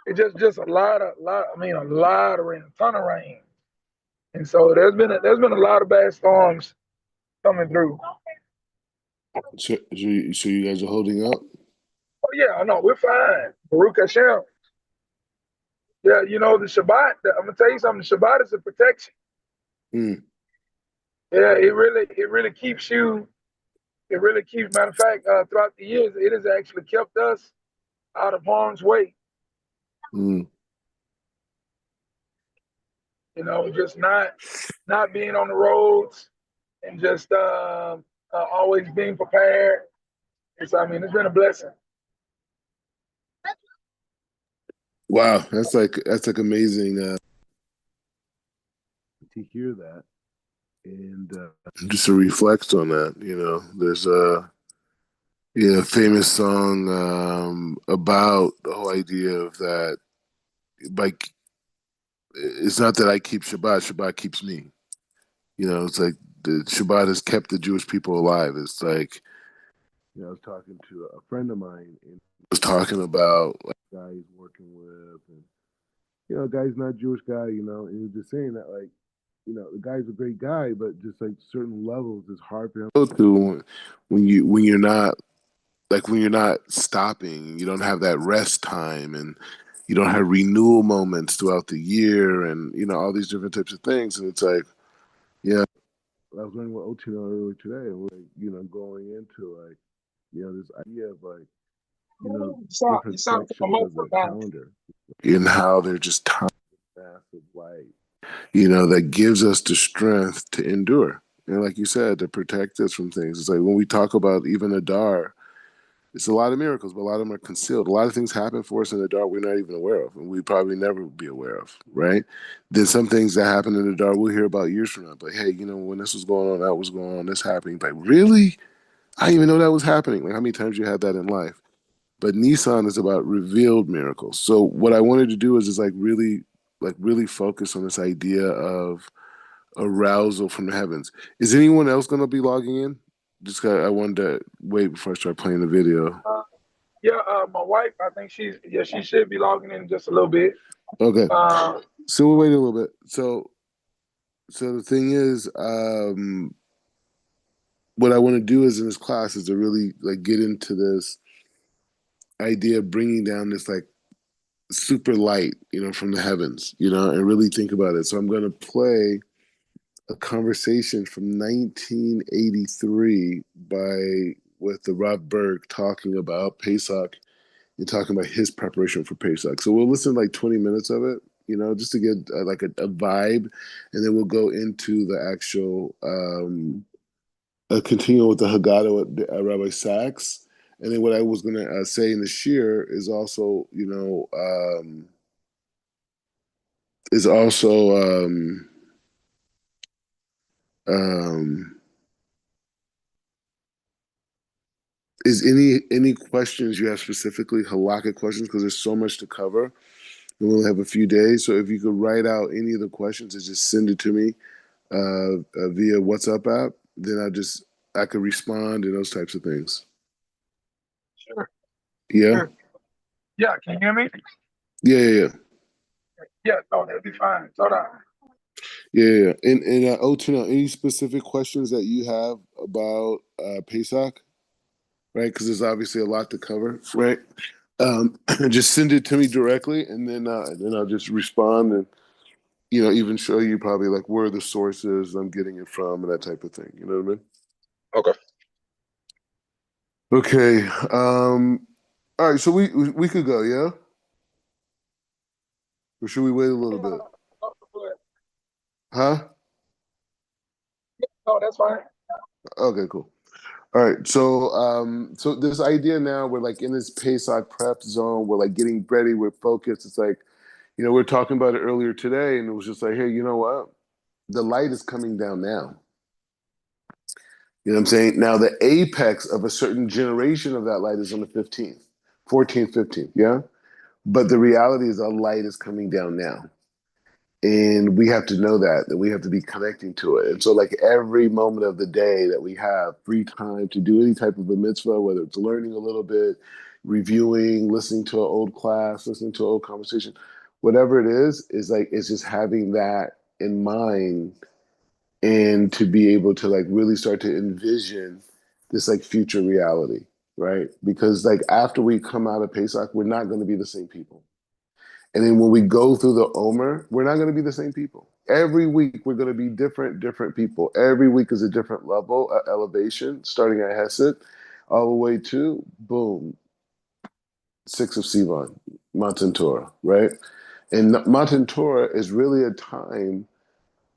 It just I mean, a lot of rain, a ton of rain, and so there's been a lot of bad storms coming through. So you guys are holding up? Oh yeah, I know we're fine. Baruch Hashem. Yeah, the Shabbat. I'm gonna tell you something. The Shabbat is a protection. Mm. Yeah, it really keeps you. It really keeps. Matter of fact, throughout the years, it has actually kept us out of harm's way. Mm. Just not being on the roads and just always being prepared. I mean, it's been a blessing. Wow, that's like amazing to hear that, and just to reflect on that. There's a famous song about the whole idea of that. Like, it's not that I keep Shabbat; Shabbat keeps me. It's like the Shabbat has kept the Jewish people alive. It's like, I was talking to a friend of mine and was talking about like a guy he's working with, and a guy's not a Jewish guy, and he was just saying that like, the guy's a great guy, but just like certain levels, it's hard for him to go to when you're not stopping, you don't have that rest time, and you don't have renewal moments throughout the year, and all these different types of things, and it's like, yeah, I was learning with Otino earlier today, and like, going into like, this idea of like, You different sound sections promote of for the that. calendar, and how they're just times of massive light, that gives us the strength to endure. And like you said, to protect us from things. It's like when we talk about even Adar, it's a lot of miracles, but a lot of them are concealed. A lot of things happen for us in the dark we're not even aware of, and we probably never be aware of, right? Then some things that happen in the dark we'll hear about years from now. But hey, when this was going on, that was going on, this happening. Like, really? I didn't even know that was happening. Like, how many times you had that in life? But Nissan is about revealed miracles. So what I wanted to do is really focus on this idea of arousal from the heavens. Is anyone else going to be logging in? I wanted to wait before I start playing the video. Uh, yeah, my wife, I think she should be logging in just a little bit. Okay, Uh, so we'll wait a little bit. So the thing is, what I want to do is in this class is to really like get into this idea of bringing down this like super light, from the heavens, and really think about it. So I'm going to play a conversation from 1983 by with the Rob Berg talking about Pesach and talking about his preparation for Pesach. So we'll listen to like 20 minutes of it, just to get like a vibe, and then we'll go into the actual continue with the Haggadah at Rabbi Sachs. And then what I was going to say in the shir is also, is also um, is any questions you have specifically halakha questions, because there's so much to cover and we'll have a few days. So if you could write out any of the questions and just send it to me via WhatsApp app, then I could respond and those types of things. sure, Yeah, sure. Yeah, can you hear me? yeah, yeah, yeah. Yeah, no, that'll be fine. Hold on. Yeah, yeah, yeah. And Otuna, any specific questions that you have about Pesach, right? Because there's obviously a lot to cover, right? Just send it to me directly, and then I'll just respond, and even show you probably like where the sources I'm getting it from and that type of thing. You know what I mean? Okay. Okay. All right. So we could go, yeah. Or should we wait a little bit? Huh? No, that's fine. Okay, cool. All right, so this idea now we're like in this Pesach prep zone. We're like getting ready. We're focused. It's like, we are talking about it earlier today, and it was just like, hey, you know what? The light is coming down now. You know what I'm saying? Now the apex of a certain generation of that light is on the 15th, 14th, 15th. Yeah, but the reality is the light is coming down now. And we have to know that we have to be connecting to it. And so, like every moment of the day that we have free time to do any type of a mitzvah, whether it's learning a little bit, reviewing, listening to an old class, listening to an old conversation, whatever it is like it's just having that in mind and to be able to like really start to envision this like future reality, right? Because like after we come out of Pesach, we're not going to be the same people. And then when we go through the Omer, we're not going to be the same people. Every week we're going to be different people. Every week is a different level, elevation, starting at Hesed, all the way to boom, 6 of Sivan, Matan Torah, right? And Matan Torah is really a time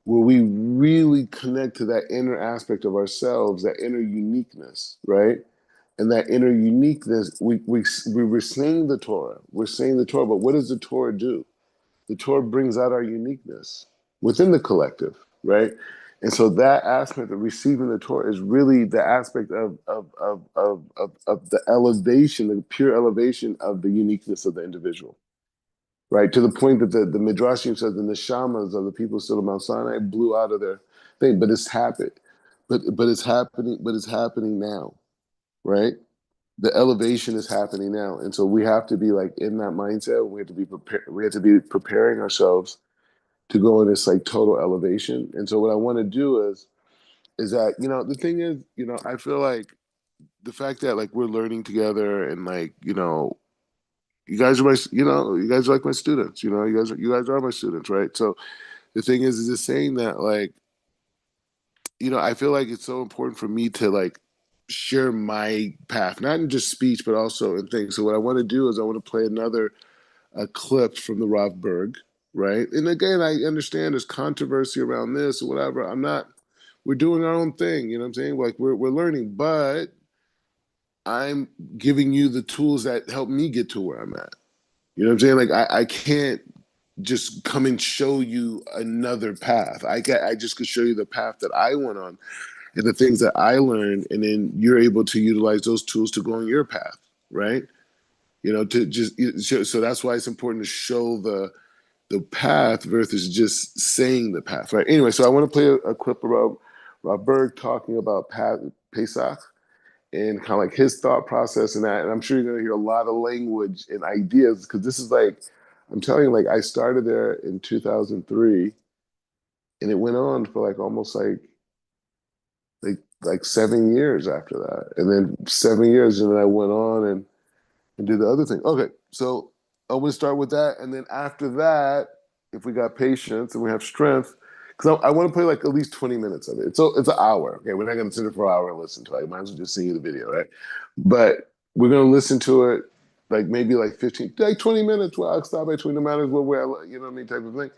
where we really connect to that inner aspect of ourselves, that inner uniqueness, right? And that inner uniqueness, we were saying the Torah, but what does the Torah do? The Torah brings out our uniqueness within the collective, right? And so that aspect of receiving the Torah is really the aspect of the elevation, the pure elevation of the uniqueness of the individual, right? To the point that the Midrashim says the neshamas of the people still of Mount Sinai blew out of their thing, but it's happened. But it's happening now, right? The elevation is happening now. And so we have to be like in that mindset. We have to be prepared. We have to be preparing ourselves to go in this like total elevation. And so what I want to do is that, the thing is, I feel like the fact that like we're learning together and like, you guys are like my students, you guys are my students, right? So the thing is just saying that like, I feel like it's so important for me to like share my path, not in just speech, but also in things. So what I want to do is I want to play another clip from the Rav Berg, right? And again, I understand there's controversy around this or whatever. I'm not. We're doing our own thing. You know what I'm saying? Like we're learning, but I'm giving you the tools that help me get to where I'm at. You know what I'm saying? Like I can't just come and show you another path. I just could show you the path that I went on and the things that I learned, and then you're able to utilize those tools to go on your path, right? To just so that's why it's important to show the path versus just saying the path, right? Anyway, so I want to play a clip about Rob Berg talking about Pesach and kind of like his thought process and that. And I'm sure you're going to hear a lot of language and ideas because this is like, I'm telling you, like I started there in 2003 and it went on for like almost like 7 years after that. And then 7 years and then I went on and do the other thing. Okay, so I'm going to start with that, and then after that, if we got patience and we have strength, because I want to play like at least 20 minutes of it. It's an hour. Okay, we're not going to sit there for an hour and listen to it. I might as well just send you the video, right? But we're going to listen to it like maybe like 15, like 20 minutes. Well, I'll stop at 20 no matter where, you know what I mean, type of thing.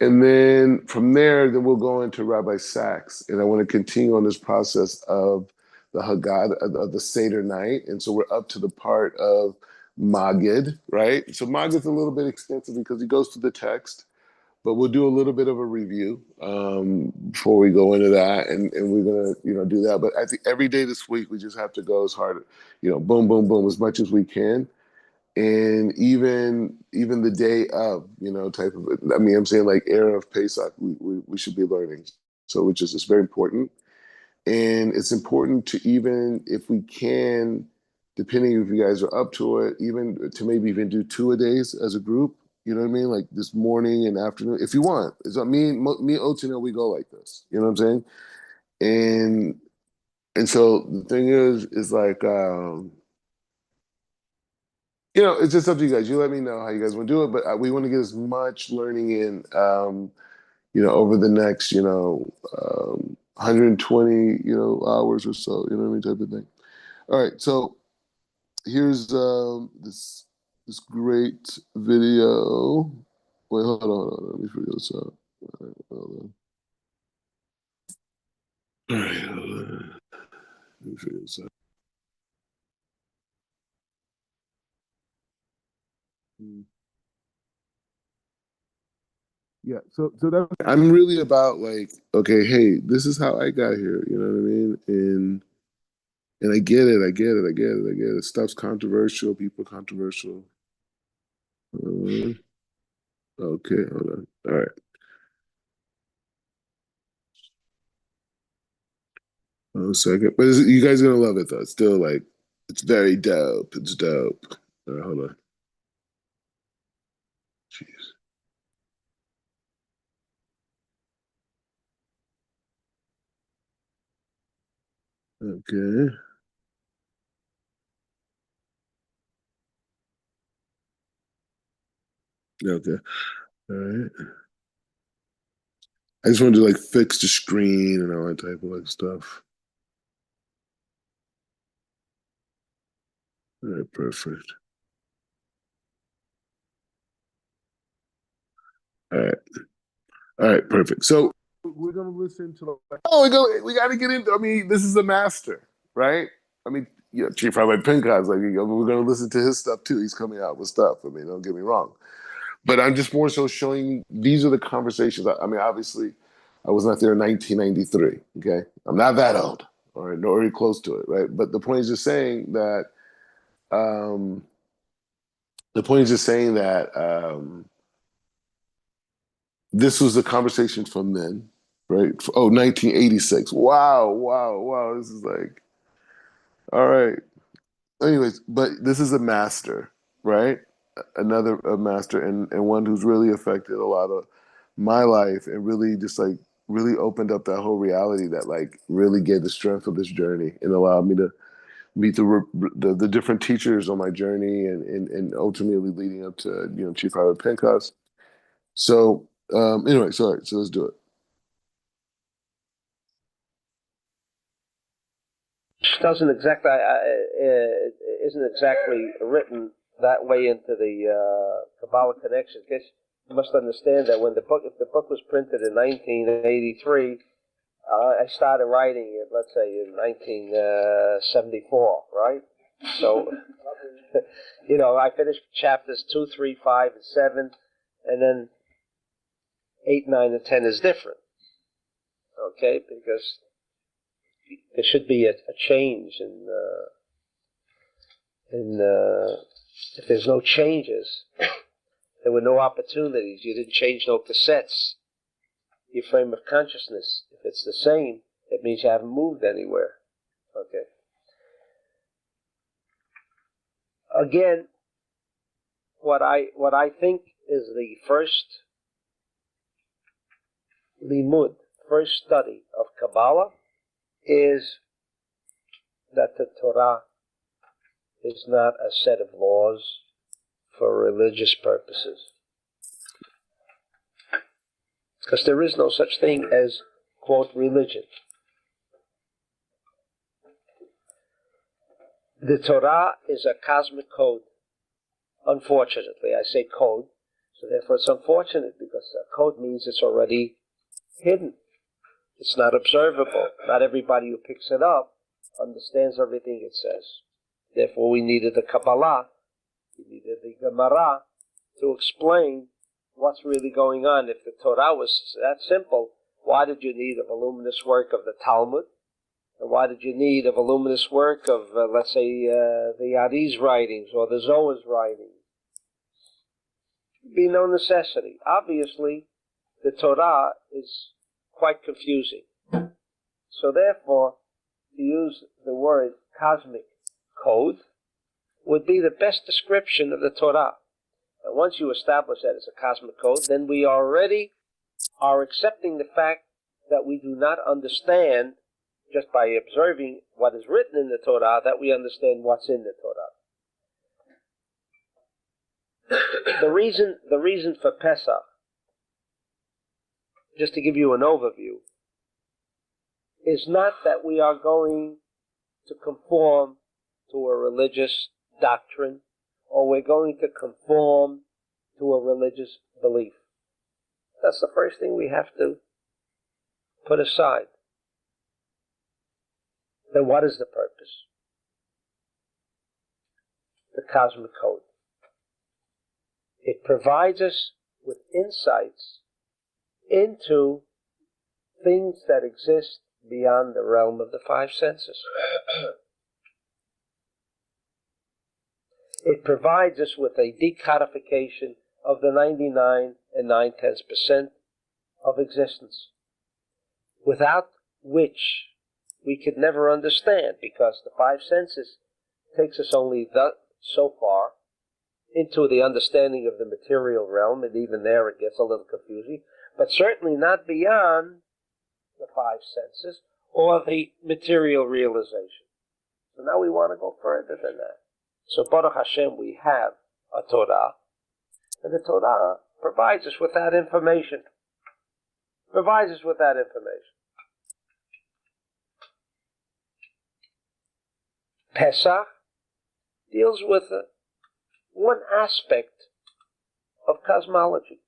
And then from there, then we'll go into Rabbi Sachs. And I want to continue on this process of the Haggadah, of the Seder night. And so we're up to the part of Magid, right? So Magid's a little bit extensive because he goes to the text, but we'll do a little bit of a review before we go into that. And we're going to, do that. But I think every day this week, we just have to go as hard, boom, boom, boom, as much as we can, and even the day of, type of, I mean, I'm saying like era of Pesach, we should be learning. So which is just very important. And it's important to, even if we can, depending if you guys are up to it, even to maybe even do 2-a-days as a group. You know what I mean? Like this morning and afternoon, if you want. It's not me and Otino, we go like this. You know what I'm saying? And so the thing is like it's just up to you guys. You let me know how you guys want to do it, but we want to get as much learning in, over the next, 120, hours or so, you know what I mean, type of thing. All right, so here's this great video. Wait, hold on. Let me figure this out. All right, hold on. All right, hold on. Let me figure this out. Hmm. Yeah, so that I'm really about like, okay, hey, this is how I got here, you know what I mean? And I get it. Stuff's controversial, people controversial. Uh, okay, hold on. All right, hold on a second. But you guys are gonna love it though. It's still like It's very dope. It's dope. All right, hold on. Jeez. Okay. Okay. All right. I just wanted to like fix the screen and all that type of like stuff. All right, perfect. All right. All right, perfect. So we're gonna listen to like, oh we gotta get into, I mean, this is a master, right? I mean, yeah, Chief Rabbi Pinchas, like, we're gonna listen to his stuff too. He's coming out with stuff. I mean, don't get me wrong. But I'm just more so showing these are the conversations. I mean, obviously, I was not there in 1993. Okay, I'm not that old, or nor very close to it, right? But the point is just saying that. Um, the point is just saying that this was a conversation from then, right? Oh, 1986. Wow, wow, wow. This is like, all right. Anyways, but this is a master, right? Another a master, and one who's really affected a lot of my life and really just like really opened up that whole reality that like really gave the strength of this journey and allowed me to meet the different teachers on my journey and ultimately leading up to Chief Rabbi Pinchas. So anyway, sorry, so let's do it. Doesn't exactly isn't exactly written that way into the Kabbalah connection. Because you must understand that when if the book was printed in 1983, I started writing it, let's say, in 1974, right? So, I finished chapters 2, 3, 5, and 7, and then 8, 9, and 10 is different, okay? Because there should be a change if there's no changes, there were no opportunities. You didn't change no cassettes. Your frame of consciousness, if it's the same, it means you haven't moved anywhere. Okay. Again, what I think is the first limud, first study of Kabbalah, is that the Torah is not a set of laws for religious purposes. Because there is no such thing as, quote, religion. The Torah is a cosmic code. Unfortunately, I say code, so therefore it's unfortunate because a code means it's already hidden. It's not observable. Not everybody who picks it up understands everything it says. Therefore, we needed the Kabbalah, we needed the Gemara to explain what's really going on. If the Torah was that simple, why did you need a voluminous work of the Talmud? And why did you need a voluminous work of, let's say, the Ari's writings or the Zohar's writings? Be no necessity. Obviously, the Torah is quite confusing. So therefore, to use the word cosmic code would be the best description of the Torah. And once you establish that as a cosmic code, then we already are accepting the fact that we do not understand, just by observing what is written in the Torah, that we understand what's in the Torah. The reason for Pesach, just to give you an overview, is not that we are going to conform to a religious doctrine, or we're going to conform to a religious belief. That's the first thing we have to put aside. Then what is the purpose? The cosmic code. It provides us with insights into things that exist beyond the realm of the five senses. It provides us with a decodification of the 99 and 9/10% of existence, without which we could never understand, because the five senses takes us only so far into the understanding of the material realm, and even there it gets a little confusing, but certainly not beyond the five senses or the material realization. So now we want to go further than that. So Baruch Hashem, we have a Torah, and the Torah provides us with that information. Pesach deals with one aspect of cosmology.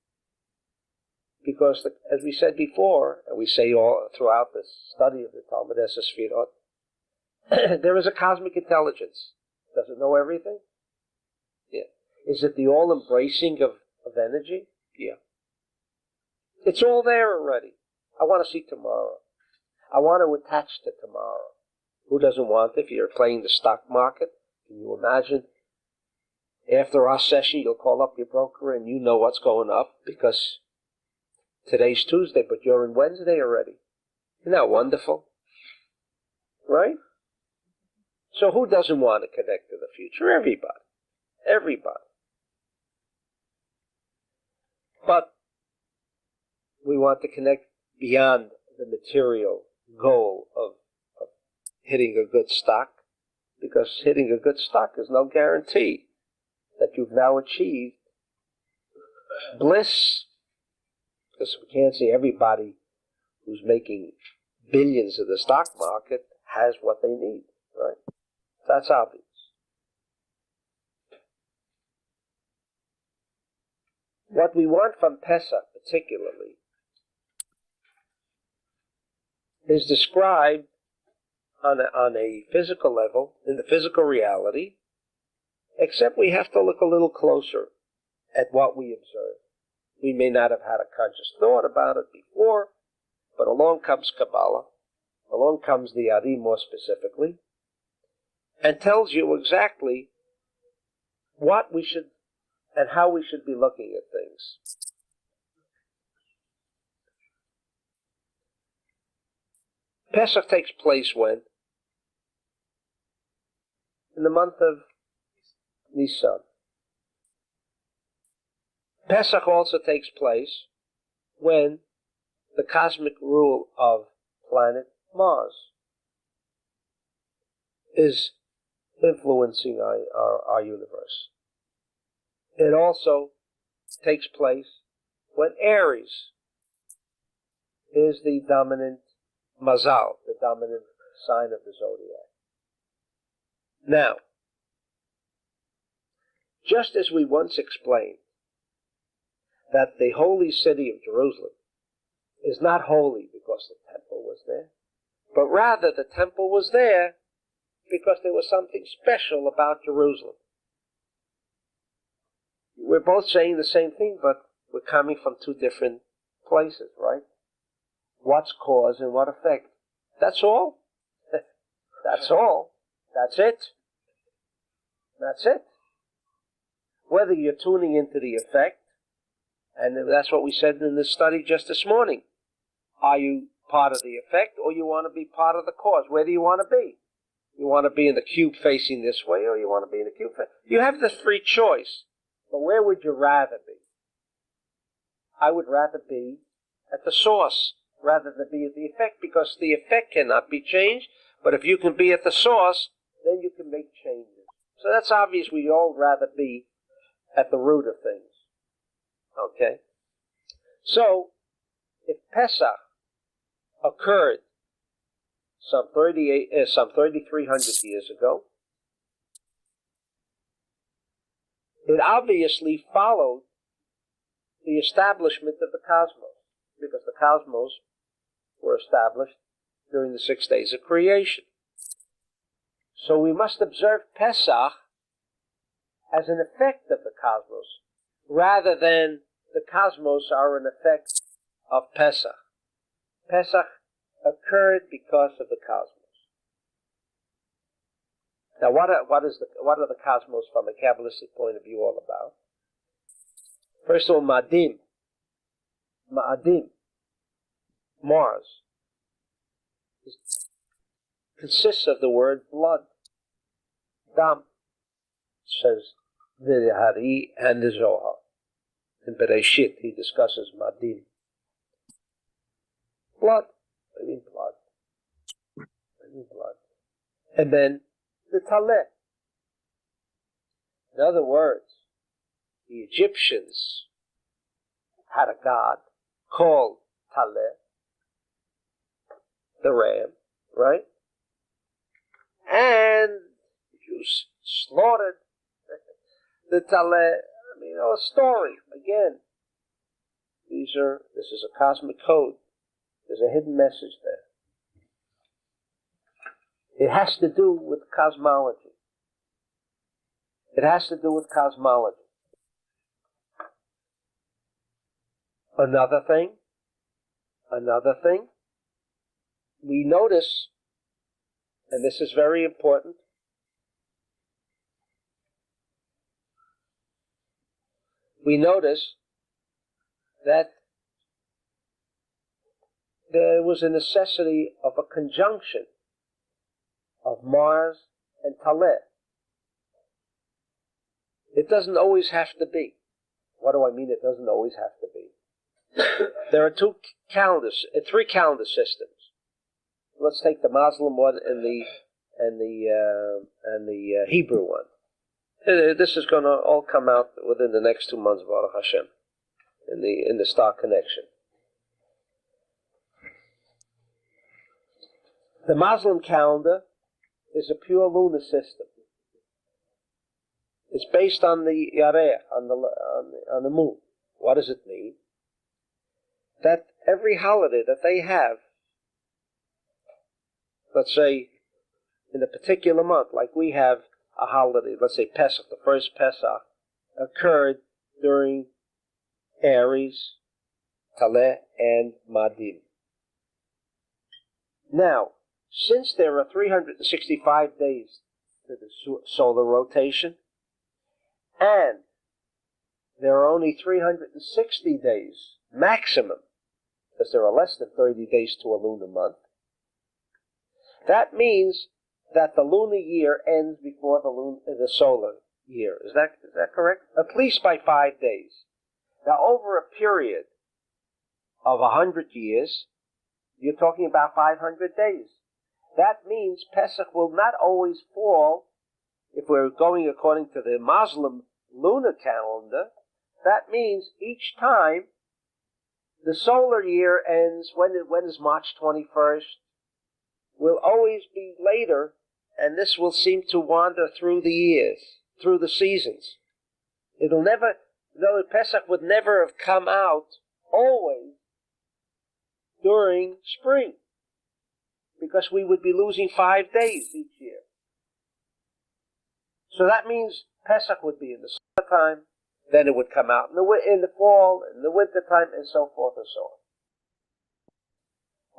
Because, as we said before, and we say all throughout the study of the Talmud Sefirot, there is a cosmic intelligence. Does it know everything? Yeah. Is it the all-embracing of energy? Yeah. It's all there already. I want to see tomorrow. I want to attach to tomorrow. Who doesn't want it? If you're playing the stock market, can you imagine? After our session, you'll call up your broker and you know what's going up because today's Tuesday, but you're in Wednesday already. Isn't that wonderful? Right? So who doesn't want to connect to the future? Everybody. Everybody. But we want to connect beyond the material goal of hitting a good stock, because hitting a good stock is no guarantee that you've now achieved bliss, because we can't say everybody who's making billions in the stock market has what they need, right? That's obvious. What we want from Pesach particularly is described on a physical level, in the physical reality, except we have to look a little closer at what we observe. We may not have had a conscious thought about it before, but along comes Kabbalah, along comes the Ari more specifically, and tells you exactly what we should and how we should be looking at things. Pesach takes place when? In the month of Nisan. Pesach also takes place when the cosmic rule of planet Mars is influencing our universe. It also takes place when Aries is the dominant Mazal, the dominant sign of the zodiac. Now, just as we once explained that the holy city of Jerusalem is not holy because the temple was there, but rather the temple was there because there was something special about Jerusalem. We're both saying the same thing, but we're coming from two different places, right? What's cause and what effect? That's all. That's all. That's it. That's it. Whether you're tuning into the effect, and that's what we said in the study just this morning. Are you part of the effect, or you want to be part of the cause? Where do you want to be? You want to be in the cube facing this way, or you want to be in the cube facing... You have the free choice. But where would you rather be? I would rather be at the source rather than be at the effect, because the effect cannot be changed, but if you can be at the source, then you can make changes. So that's obvious. We'd all rather be at the root of things. Okay? So, if Pesach occurred some 3,300 years ago, it obviously followed the establishment of the cosmos, because the cosmos were established during the 6 days of creation. So we must observe Pesach as an effect of the cosmos, rather than the cosmos are an effect of Pesach. Pesach occurred because of the cosmos. Now, what are the cosmos from a Kabbalistic point of view all about? First of all, Ma'adim, Mars, consists of the word blood. Dam, says the Hari and the Zohar. In Bereshit, he discusses Madim. Blood. I mean blood. And then the Taleh. In other words, the Egyptians had a god called Taleh, the ram, right? And if you slaughtered the Taleh, a story. Again, this is a cosmic code. There's a hidden message there. It has to do with cosmology. Another thing, we notice, and this is very important, we notice that there was a necessity of a conjunction of Mars and Taleh. It doesn't always have to be. What do I mean it doesn't always have to be? There are three calendar systems. Let's take the Muslim one and the Hebrew one. This is going to all come out within the next 2 months, Baruch Hashem, in the star connection. The Muslim calendar is a pure lunar system. It's based on the Yareh, on the moon. What does it mean? That every holiday that they have, let's say in a particular month, like we have a holiday, let's say Pesach, the first Pesach, occurred during Aries, Taleh, and Madim. Now, since there are 365 days to the solar rotation, and there are only 360 days maximum, because there are less than 30 days to a lunar month, that means that the lunar year ends before the solar year. Is that correct? At least by 5 days. Now, over a period of 100 years, you're talking about 500 days. That means Pesach will not always fall, if we're going according to the Muslim lunar calendar, that means each time the solar year ends, when is March 21st, will always be later, and this will seem to wander through the years, through the seasons. Pesach would never have come out always during spring, because we would be losing 5 days each year. So that means Pesach would be in the summertime, then it would come out in the fall, in the wintertime, and so forth and so on.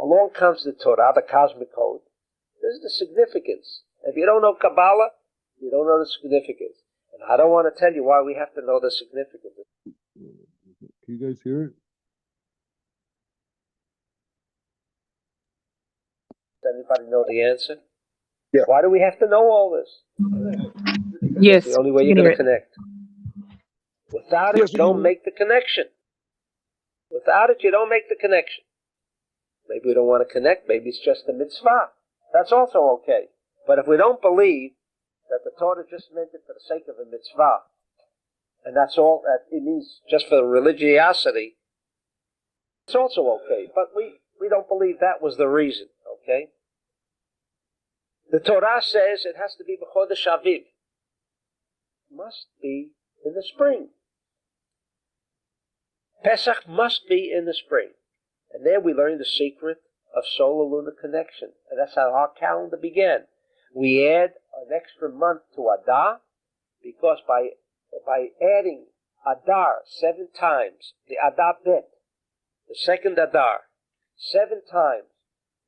Along comes the Torah, the cosmic code. This is the significance. If you don't know Kabbalah, you don't know the significance. And I don't want to tell you why we have to know the significance. Can you guys hear it? Does anybody know the answer? Yeah. Why do we have to know all this? Yes. It's the only way you're going to connect. Without it, Yes, you don't make the connection. Without it, you don't make the connection. Maybe we don't want to connect. Maybe it's just a mitzvah. That's also okay. But if we don't believe that the Torah just meant it for the sake of a mitzvah, and that's all that it means, just for religiosity, it's also okay. But we don't believe that was the reason, okay? The Torah says it has to be b'chodesh Aviv. Must be in the spring. Pesach must be in the spring. And there we learn the secret of solar-lunar connection. And that's how our calendar began. We add an extra month to Adar, because by adding Adar 7 times, the Adar Bet, the second Adar, 7 times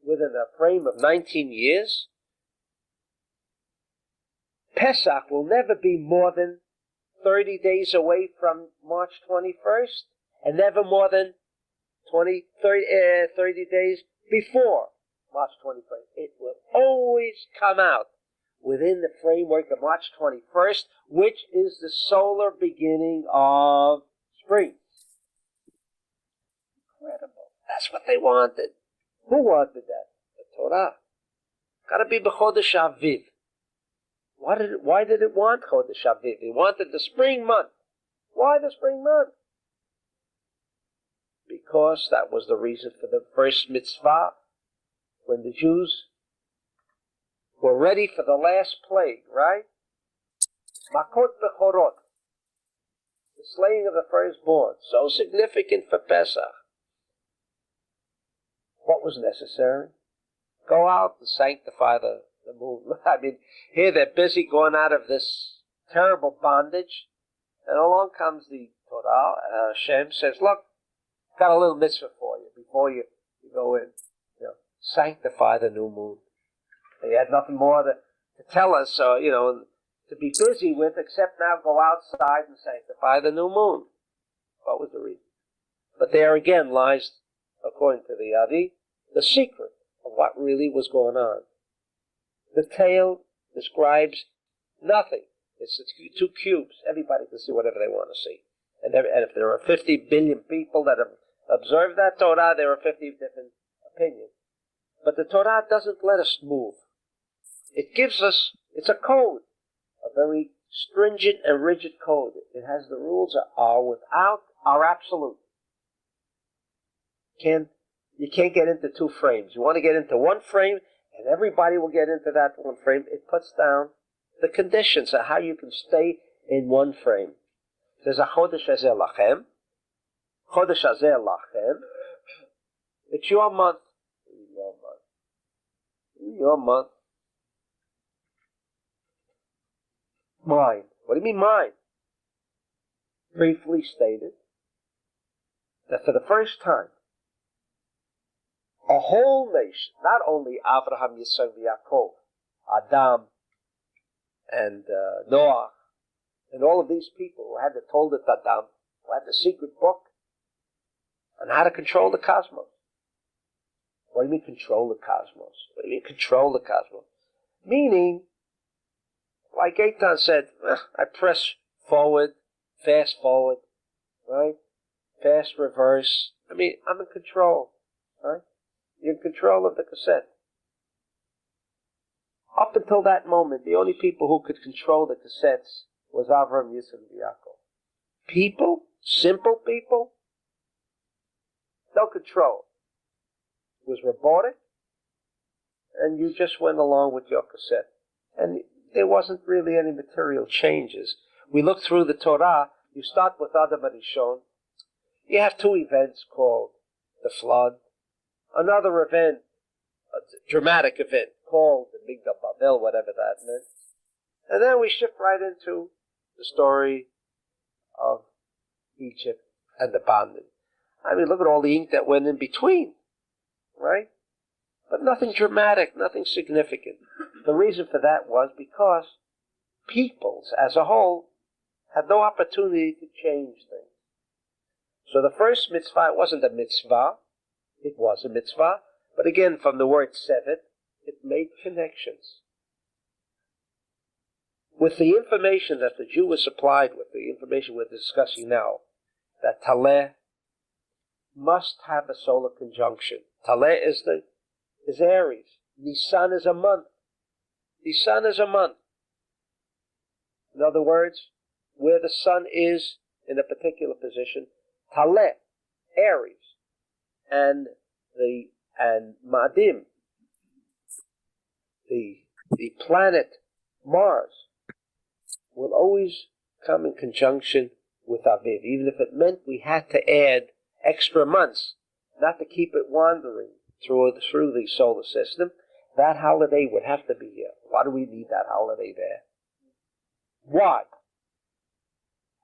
within a frame of 19 years, Pesach will never be more than 30 days away from March 21st, and never more than 30 days before March 21st. It will always come out within the framework of March 21st, which is the solar beginning of spring. Incredible. That's what they wanted. Who wanted that? The Torah. Got to be b'chodesh Aviv. Why did it want chodesh Aviv? It wanted the spring month. Why the spring month? Because that was the reason for the first mitzvah when the Jews were ready for the last plague, right? Makot bechorot, the slaying of the firstborn, so significant for Pesach. What was necessary? Go out and sanctify the moon. I mean, here they're busy going out of this terrible bondage, and along comes the Torah. Hashem says, look, got a little mitzvah for you before you go in. Sanctify the new moon. They had nothing more to tell us, to be busy with, except now go outside and sanctify the new moon. What was the reason? But there again lies, according to the Adi, the secret of what really was going on. The tale describes nothing. It's two cubes. Everybody can see whatever they want to see. And if there are 50 billion people that have observed that Torah, there are 50 different opinions. But the Torah doesn't let us move. It gives us, it's a code, a very stringent and rigid code. It has the rules are absolute. You can't get into two frames. You want to get into one frame, and everybody will get into that one frame. It puts down the conditions of how you can stay in one frame. There's a Chodesh Hazeh Lachem. Chodesh Hazeh Lachem. It's your month. Your month. Mine. What do you mean mine? Briefly stated that for the first time, a whole nation, not only Avraham, Yitzhak, Yaakov, Adam, and Noah, and all of these people who had the Toldet Adam, who had the secret book, on how to control the cosmos. What do you mean control the cosmos? What do you mean control the cosmos? Meaning, like Eitan said, I press forward, fast forward, right? Fast reverse. I mean, I'm in control, right? You're in control of the cassette. Up until that moment, the only people who could control the cassettes was Avram, Yitzhak, and Yaakov. People, simple people, no control. It was robotic, and you just went along with your cassette. And there wasn't really any material changes. We look through the Torah, you start with Adam Arishon. You have two events called the flood, another event, a dramatic event called the Migdal Babel, whatever that meant. And then we shift right into the story of Egypt and the bondage. I mean, look at all the ink that went in between, right? But nothing dramatic, nothing significant. The reason for that was because peoples as a whole had no opportunity to change things. So the first mitzvah, it wasn't a mitzvah, it was a mitzvah, but again, from the word sevet, it made connections. With the information that the Jew was supplied with, the information we're discussing now, that Taleh must have a solar conjunction. Taleh is Aries. Nisan is a month. Nisan is a month. In other words, where the sun is in a particular position, Taleh, Aries, and Ma'adim, the planet Mars, will always come in conjunction with Aviv, even if it meant we had to add extra months, not to keep it wandering through the solar system. That holiday would have to be here. Why do we need that holiday there? Why?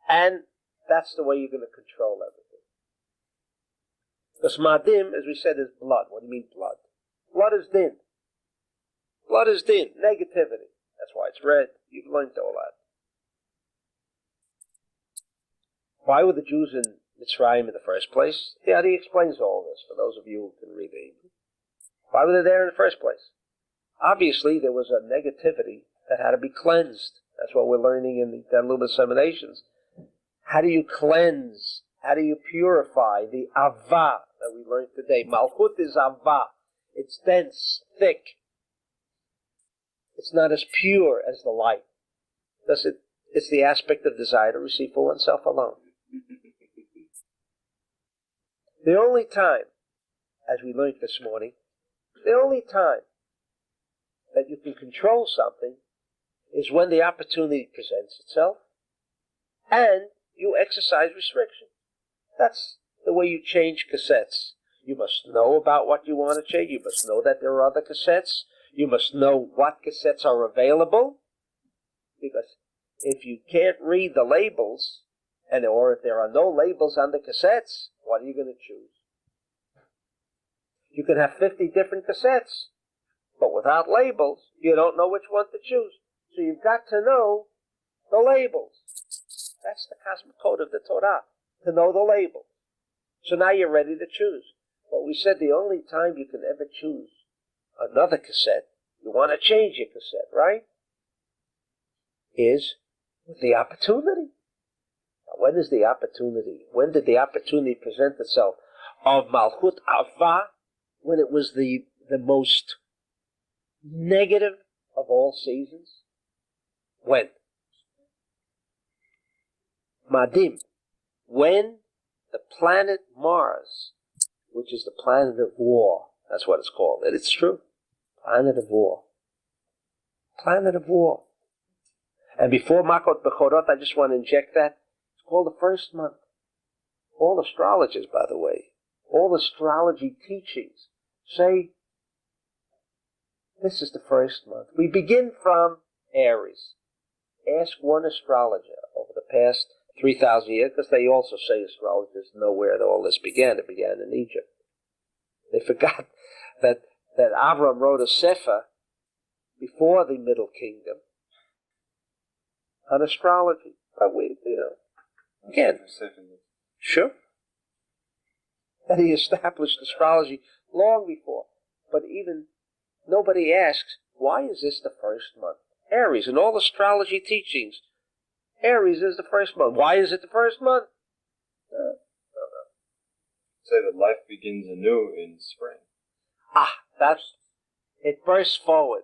And that's the way you're going to control everything. Because Madim, as we said, is blood. What do you mean blood? Blood is din. Blood is din. Negativity. That's why it's red. You've learned all that. Why were the Jews in Mitzrayim in the first place? Yeah, he explains all this for those of you who can read the Hebrew. Why were they there in the first place? Obviously, there was a negativity that had to be cleansed. That's what we're learning in the little disseminations. How do you cleanse? How do you purify the Ava that we learned today? Malchut is Ava. It's dense, thick. It's not as pure as the light. It's the aspect of desire to receive for oneself alone. The only time, as we learned this morning, the only time that you can control something is when the opportunity presents itself and you exercise restriction. That's the way you change cassettes. You must know about what you want to change. You must know that there are other cassettes. You must know what cassettes are available. Because if you can't read the labels, or if there are no labels on the cassettes, what are you going to choose? You can have 50 different cassettes, but without labels, you don't know which one to choose. So you've got to know the labels. That's the cosmic code of the Torah, to know the labels. So now you're ready to choose. But we said the only time you can ever choose another cassette, you want to change your cassette, right? Is with the opportunity. Now, when is the opportunity? When did the opportunity present itself of Malchut Ava? When it was the most negative of all seasons? When? Madim. When the planet Mars, which is the planet of war, that's what it's called, and it's true, planet of war. Planet of war. And before Makot Bechorot, I just want to inject that, it's called the first month. All astrologers, by the way, all astrology teachings say this is the first month. We begin from Aries. Ask one astrologer over the past 3,000 years, because they also say astrologers know where all this began. It began in Egypt. They forgot that Avram wrote a sefer before the Middle Kingdom on astrology. But again, sure, that he established astrology long before. But even nobody asks, why is this the first month? Aries, in all astrology teachings, Aries is the first month. Why is it the first month? Say that life begins anew in spring. It bursts forward.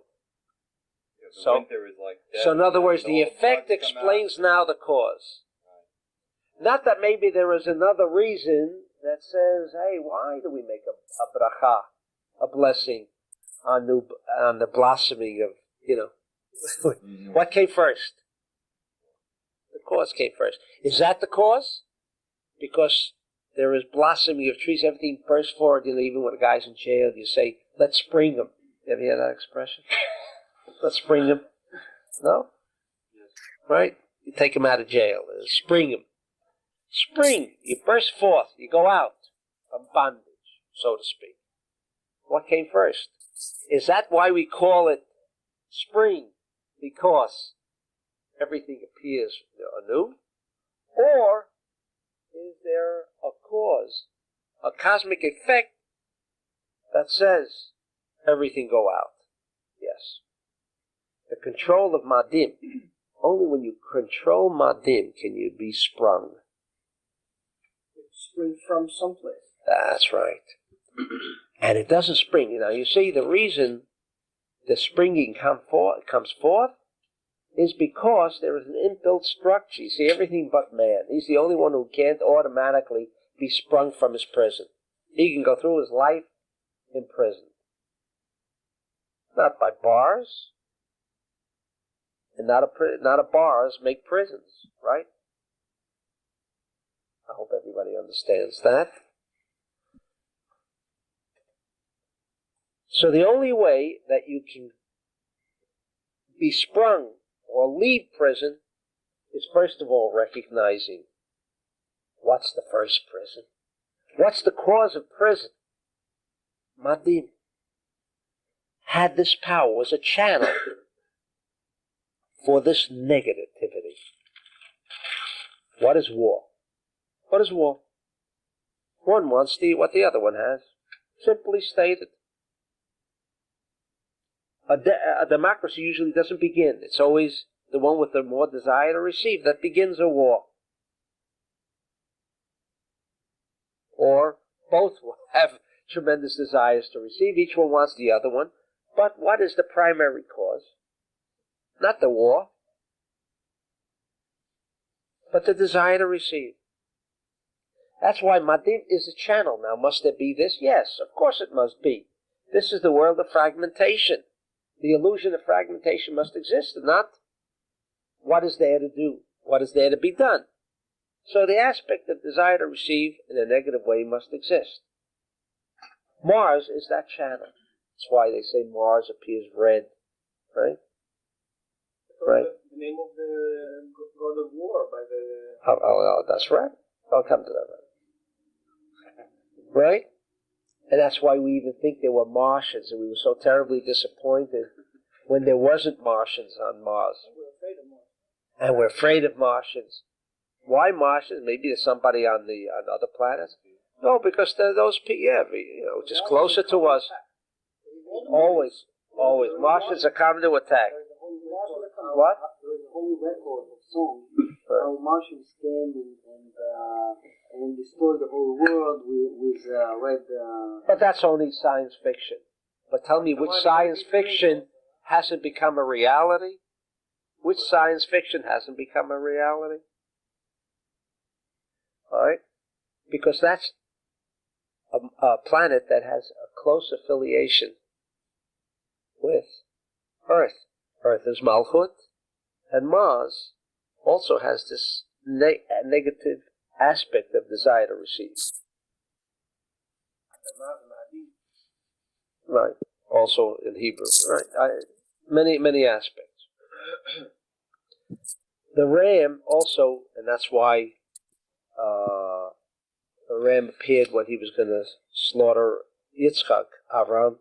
Yeah, So, winter is like death, so in other words, the old effect buds come explains out. now the cause. Right. Not that maybe there is another reason that says, hey, why do we make a bracha, a blessing on the blossoming of, Mm-hmm. What came first? The cause came first. Is that the cause? Because there is blossoming of trees, everything bursts forward. Even when a guy's in jail, you say, let's spring him. Have you heard that expression? Let's spring him. No? Right? You take him out of jail. Spring him. Spring. You burst forth. You go out from bondage, so to speak. What came first? Is that why we call it spring? Because everything appears anew? Or is there a cause, a cosmic effect that says everything go out? Yes. The control of Madim. Only when you control Madim can you be sprung. Spring from someplace. That's right. And it doesn't spring. You see, the reason the springing comes forth is because there is an inbuilt structure. You see, everything but man. He's the only one who can't automatically be sprung from his prison. He can go through his life in prison. Not by bars. And not a bars make prisons, right? I hope everybody understands that. So the only way that you can be sprung or leave prison is first of all recognizing what's the first prison. What's the cause of prison? Madim had this power, was a channel for this negativity. What is war? What is war? One wants what the other one has. Simply stated. A democracy usually doesn't begin. It's always the one with the more desire to receive that begins a war. Or both will have tremendous desires to receive. Each one wants the other one. But what is the primary cause? Not the war, but the desire to receive. That's why Madin is a channel. Now, must there be this? Yes, of course it must be. This is the world of fragmentation. The illusion of fragmentation must exist, and not what is there to do, what is there to be done. So the aspect of desire to receive in a negative way must exist. Mars is that channel. That's why they say Mars appears red, right? Right. The name of the god of war by the... Oh, that's right. I'll come to that. Right? And that's why we even think there were Martians, and we were so terribly disappointed when there wasn't Martians on Mars. And we're afraid of Martians. Why Martians? Maybe there's somebody on other planets. No, because they're those people, just closer to us. Always. Martians are coming to attack. What? There is a whole record of songs how Martians came and destroyed the whole world with red... But that's only science fiction. But tell me, which science fiction hasn't become a reality? Which science fiction hasn't become a reality? All right? Because that's a planet that has a close affiliation with Earth. Earth is Malchut, and Mars also has this negative aspect of desire to receive. Right. Also in Hebrew. Right. Many aspects. The ram also, and that's why the ram appeared when he was going to slaughter Yitzchak, Avram,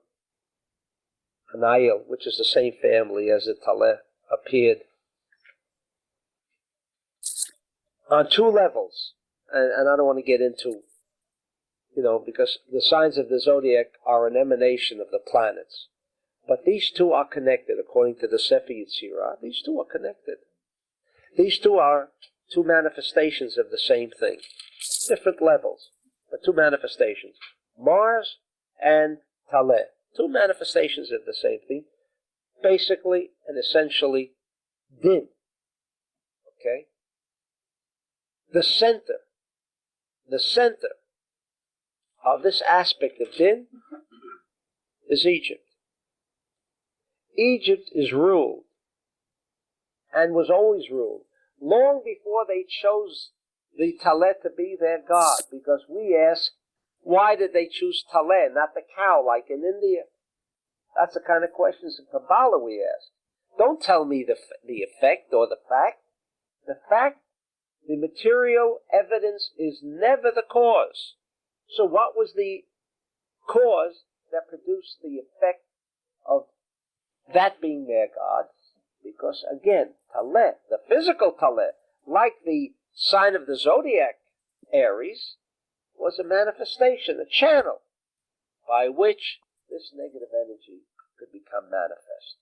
Anayel, which is the same family as the Taleh, appeared on two levels. And I don't want to get into, because the signs of the zodiac are an emanation of the planets. But these two are connected, according to the Sefer Yetzirah. These two are connected. These two are two manifestations of the same thing. Different levels, but two manifestations. Mars and Taleh. Two manifestations of the same thing. Basically and essentially, din. Okay? The center of this aspect of din is Egypt. Egypt is ruled and was always ruled long before they chose the Taleh to be their god, because we ask, why did they choose Taleh, not the cow like in India? That's the kind of questions in Kabbalah we ask. Don't tell me the effect or the fact. The fact, the material evidence is never the cause. So what was the cause that produced the effect of that being their God? Because again, Taleh, the physical Taleh, like the sign of the zodiac, Aries, was a manifestation, a channel, by which this negative energy could become manifest.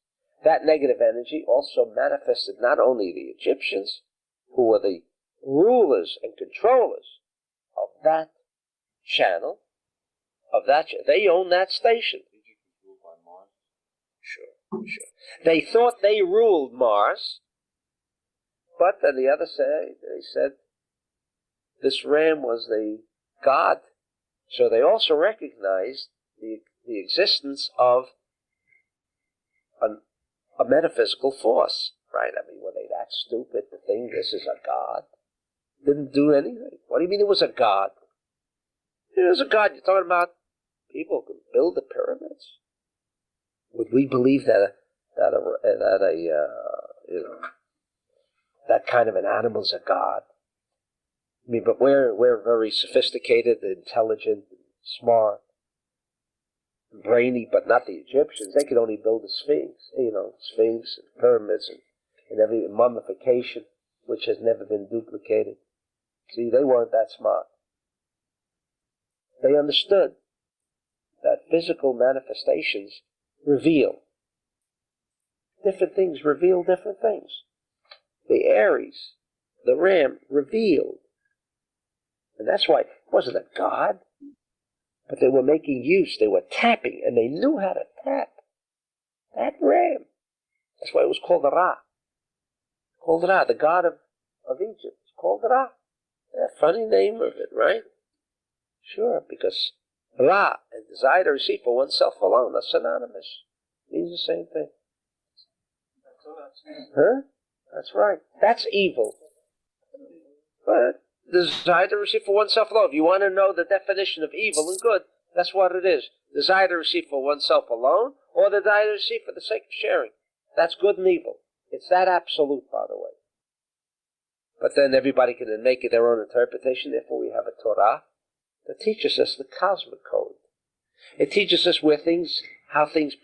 That negative energy also manifested not only the Egyptians, who were the rulers and controllers of that channel, they own that station. Sure. They thought they ruled Mars, but on the other side, they said this ram was the god. So they also recognized the existence of a metaphysical force, right? I mean, were they that stupid to think this is a god? Didn't do anything. What do you mean it was a god? It was a god. You're talking about people who could build the pyramids? Would we believe that kind of an animal is a god? I mean, but we're very sophisticated, intelligent, smart, brainy, but not the Egyptians. They could only build a sphinx, sphinx and pyramids and every mummification, which has never been duplicated. See, they weren't that smart. They understood that physical manifestations reveal Different things reveal different things. The Aries, the ram, revealed. And that's why it wasn't a god, but they were making use, they were tapping, and they knew how to tap that ram. That's why it was called Ra. Called Ra, the god of Egypt. It's called Ra. A funny name of it, right? Sure, because Ra and desire to receive for oneself alone are synonymous. Means the same thing. Huh? That's right. That's evil. But desire to receive for oneself alone. If you want to know the definition of evil and good, that's what it is. Desire to receive for oneself alone, or the desire to receive for the sake of sharing. That's good and evil. It's that absolute, by the way. But then everybody can then make it their own interpretation. Therefore, we have a Torah that teaches us the cosmic code. It teaches us how things,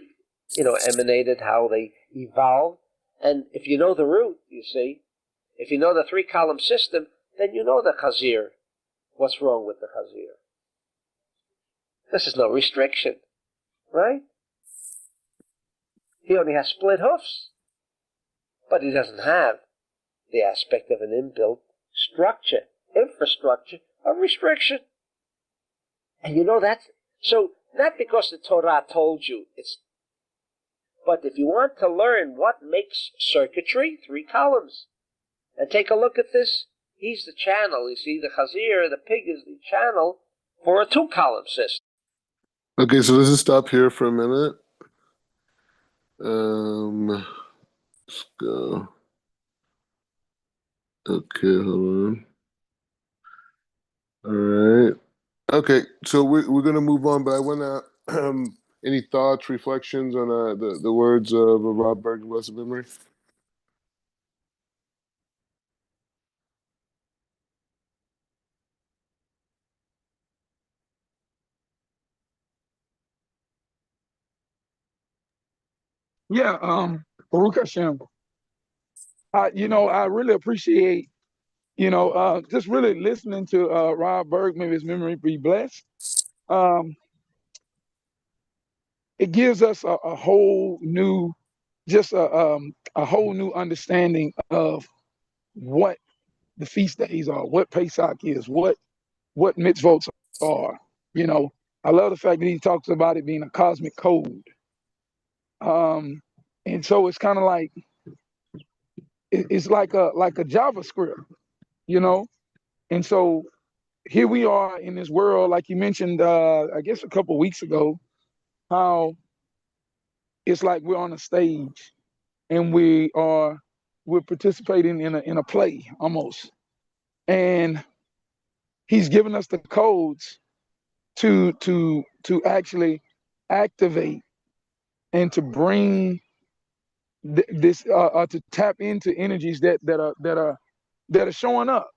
emanated, how they evolved. And if you know the root, you see, if you know the 3-column system, then you know the Chazir. What's wrong with the Chazir? This is no restriction, right? He only has split hoofs, but he doesn't have the aspect of an inbuilt infrastructure of restriction. And you know that. So, not because the Torah told you, but if you want to learn what makes circuitry, 3 columns, and take a look at this, he's the channel. You see, the Chazir, the pig, is the channel for a 2-column system. Okay, so let's just stop here for a minute. Let's go. Okay, hold on. All right. Okay, so we're gonna move on, but I want to any thoughts, reflections on the words of Rob Berg and blessed memory? Yeah, Baruch Hashem. I really appreciate, just really listening to Rob Berg, may his memory be blessed. It gives us a whole new, just a whole new understanding of what the feast days are, what Pesach is, what mitzvot are. I love the fact that he talks about it being a cosmic code. And so it's kind of like it's like a JavaScript, you know. And so here we are in this world, like you mentioned, I guess a couple of weeks ago, how it's like we're on a stage and we're participating in a play almost, and he's given us the codes to actually activate and to bring this to tap into energies that are showing up.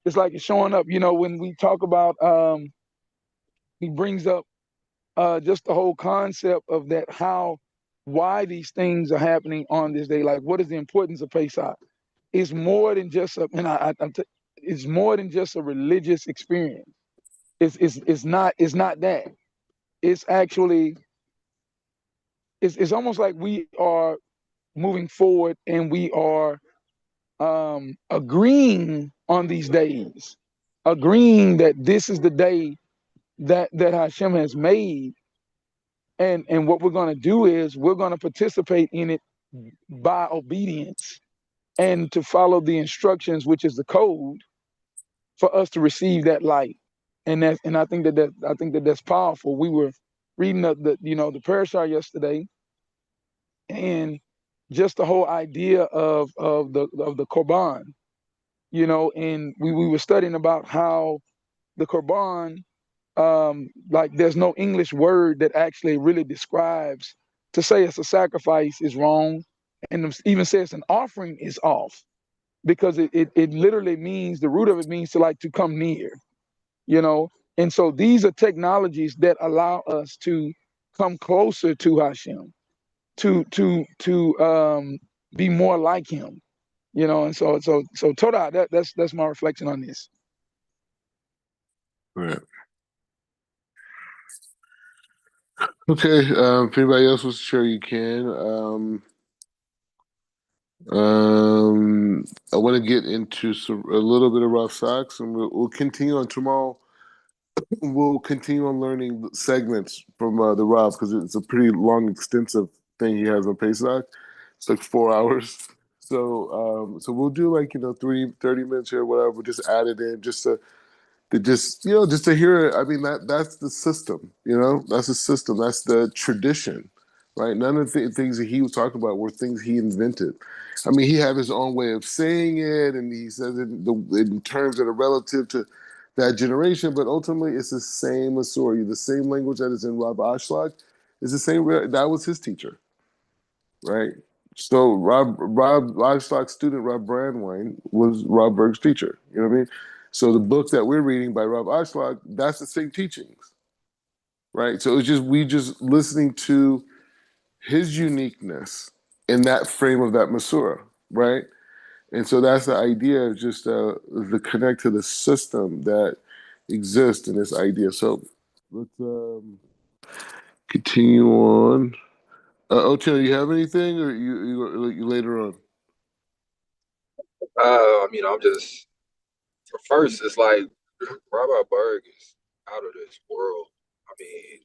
It's like it's showing up. When we talk about, he brings up just the whole concept of that, why these things are happening on this day. Like, what is the importance of Pesach? It's more than just it's more than just a religious experience. It's not that. It's actually it's almost like we are moving forward and we are agreeing on these days, agreeing that this is the day that Hashem has made, and what we're going to do is we're going to participate in it by obedience and to follow the instructions, which is the code, for us to receive that light. And I think that's powerful. We were reading the parashah yesterday, and just the whole idea of the korban, and we were studying about how the korban, like there's no English word that actually really describes. To say it's a sacrifice is wrong, and even says an offering is off, because it literally means, the root of it means to come near, and so these are technologies that allow us to come closer to Hashem, to be more like him, and so Torah, that's my reflection on this. Right. Okay. If anybody else wants to share, you can. I want to get into a little bit of rough socks, and we'll continue on tomorrow. We'll continue on learning segments from the Rav because it's a pretty long, extensive thing he has on Pesach. It's like 4 hours. So we'll do like 30 minutes here, whatever. We'll just add it in just to just just to hear it. I mean that's the system. That's the system. That's the tradition, right? None of the things that he was talking about were things he invented. I mean, he had his own way of saying it, and he says it in terms that are relative to that generation. But ultimately, it's the same Masori, the same language that is in Rab Ashlag is the same. That was his teacher, right? So Rob Ashлаг's student Rob Brandwein was Rob Berg's teacher. You know what I mean? So the book that we're reading by Rob Ashlag, that's the same teachings, right? So it's just we just listening to his uniqueness in that frame of that Masura, right? And so that's the idea of just the connect to the system that exists in this idea. So let's continue on. Ocho, you have anything, or you later on? I'm just first. It's like Robert Berg is out of this world. I mean,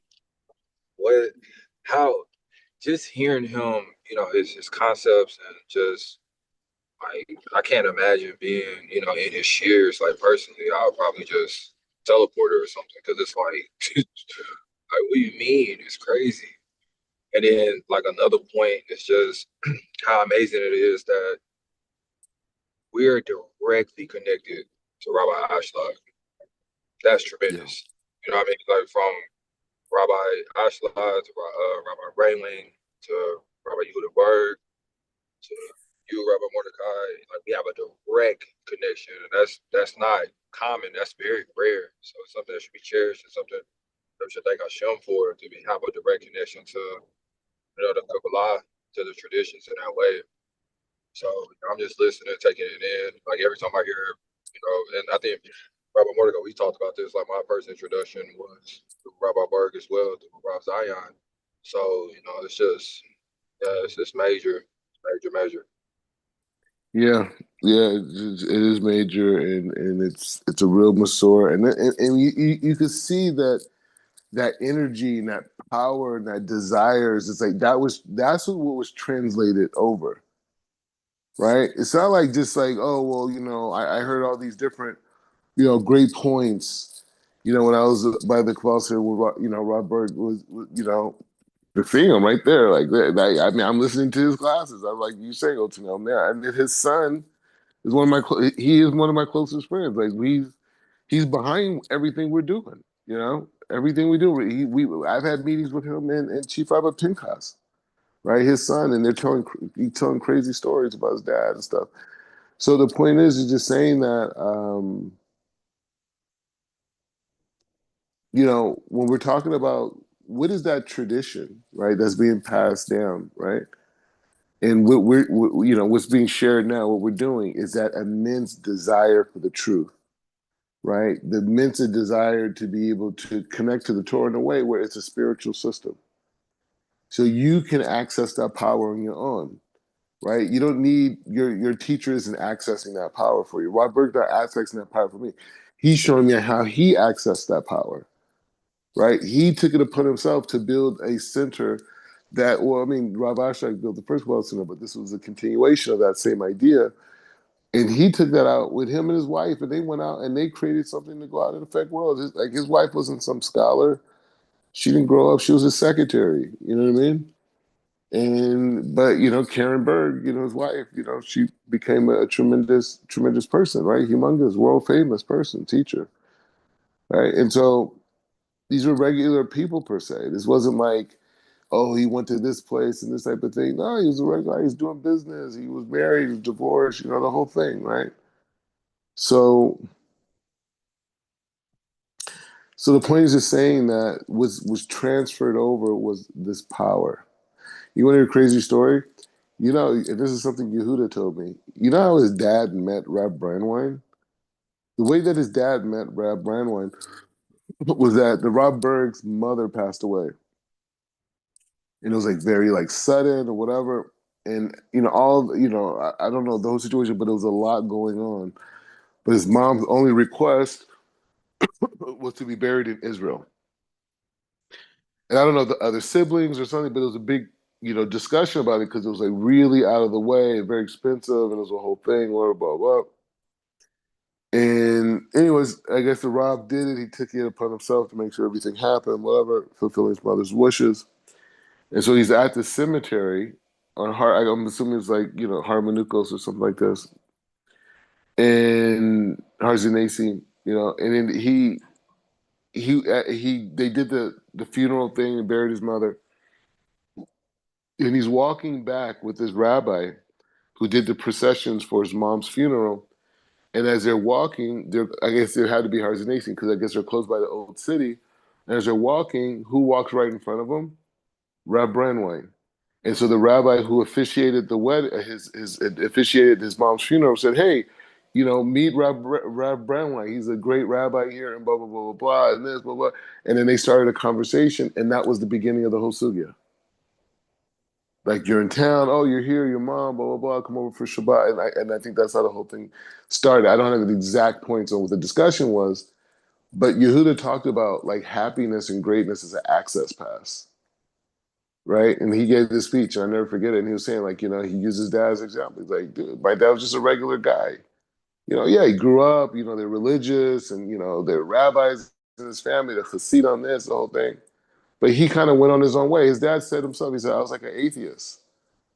what? How? Just hearing him, his concepts and just like I can't imagine being, in his shoes. Like personally, I'll probably just teleport or something because it's like, like what do you mean? It's crazy. And then like another point is just how amazing it is that we are directly connected to Rabbi Ashlag. That's Yeah. tremendous. You know what I mean? Like from Rabbi Ashlag to Rabbi Rayling to Rabbi Yehuda Berg to you, Rabbi Mordecai. Like we have a direct connection, and that's not common. That's very rare. So it's something that should be cherished and something that we should thank Hashem for have a direct connection to the Kabbalah, to the traditions in that way. So I'm just listening, taking it in. Like every time I hear, and I think Robert Mordecai, we talked about this. Like my first introduction was to Rabbi Berg as well, to Rob Zion. So it's just, yeah, it's just major, major, major. Yeah, yeah, it is major, and it's a real Masor, and you can see that energy and that power and that desires. It's like that's what was translated over, right? It's not like just like, oh well, I heard all these different great points, when I was by the closet with Rob Berg was the thing right there, like that. I mean, I'm listening to his classes. I'm like, you saying, oh, to me, I'm there, and then his son is he is one of my closest friends. Like he's behind everything we're doing. Everything we do. I've had meetings with him and Chief Rabbi Pinchas, right? His son, and he's telling crazy stories about his dad and stuff. So the point is just saying that when we're talking about what is that tradition, right? That's being passed down, right? And what's being shared now, what we're doing is that immense desire for the truth, right? The immense desire to be able to connect to the Torah in a way where it's a spiritual system. So you can access that power on your own, right? You don't need your teacher isn't accessing that power for you. Rob Berg's not accessing that power for me. He's showing me how he accessed that power, right? He took it upon himself to build a center Rav Ashlag built the first World Center, but this was a continuation of that same idea. And he took that out with him and his wife, and they went out and they created something to go out and affect world. Like his wife wasn't some scholar. She didn't grow up. She was a secretary. You know what I mean? But Karen Berg, his wife, she became a tremendous, tremendous person, right? Humongous, world famous person, teacher, right? And so these were regular people per se. This wasn't like, oh, he went to this place and this type of thing. No, he was a regular guy. He's doing business. He was married. He was divorced. The whole thing, right? So, so the point is just saying that was transferred over was this power. You want to hear a crazy story? And this is something Yehuda told me. You know how his dad met Rab Brandwein? The way that his dad met Rab Brandwein was that the Rob Berg's mother passed away. And it was like very like sudden or whatever. and I don't know the whole situation, but there was a lot going on. But his mom's only request was to be buried in Israel. And I don't know the other siblings or something, but there was a big, discussion about it because it was like really out of the way and very expensive, and it was a whole thing, blah blah blah. And anyways, I guess the Rob did it. He took it upon himself to make sure everything happened, whatever, fulfilling his mother's wishes. And so he's at the cemetery on I'm assuming it's like Harmonukos or something like this, and Harzinesi, and then they did the funeral thing and buried his mother, and he's walking back with this rabbi who did the processions for his mom's funeral. And as they're walking, I guess there had to be Harzinesi because I guess they're close by the old city. And as they're walking, who walks right in front of them? Rab Brandwein. And so the rabbi who officiated the wedding, officiated his mom's funeral, said, "Hey, meet Rab Brandwein. He's a great rabbi here, and blah blah blah blah blah, and this blah blah." And then they started a conversation, and that was the beginning of the whole sugya. Like, you're in town, oh, you're here, your mom, blah blah blah, come over for Shabbat, and I think that's how the whole thing started. I don't have the exact points on what the discussion was, but Yehuda talked about like happiness and greatness as an access pass. Right, and he gave this speech, and I never forget it. And he was saying, like, he used his dad as an example. He's like, dude, my dad was just a regular guy. Yeah, he grew up. They're religious, and they're rabbis in his family. The chassid on this, the whole thing. But he kind of went on his own way. His dad said himself, he said, I was like an atheist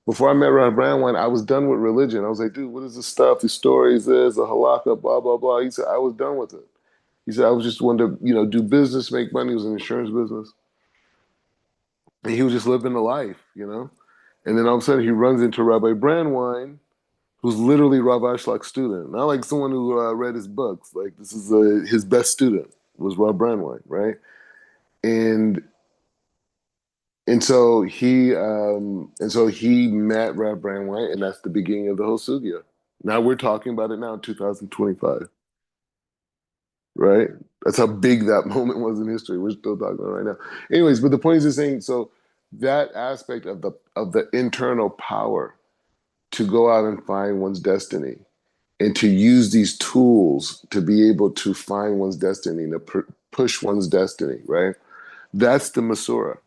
before I met Ron Brandwein. I was done with religion. I was like, dude, what is this stuff? These stories, this, the halakha, blah blah blah. He said, I was done with it. He said, I was just wanted to, do business, make money. He was in the insurance business. And he was just living the life. And then all of a sudden he runs into Rabbi Brandwein, who's literally Rabbi Ashlock's student. Not like someone who read his books. Like, this is his best student was Rabbi Brandwein, right? And so he met Rabbi Brandwein, and that's the beginning of the whole sugya. Now we're talking about it now in 2025, right? That's how big that moment was in history. We're still talking about it right now. Anyways, but the point is just saying, so that aspect of the internal power to go out and find one's destiny and to use these tools to be able to find one's destiny, to push one's destiny, right? That's the Masorah,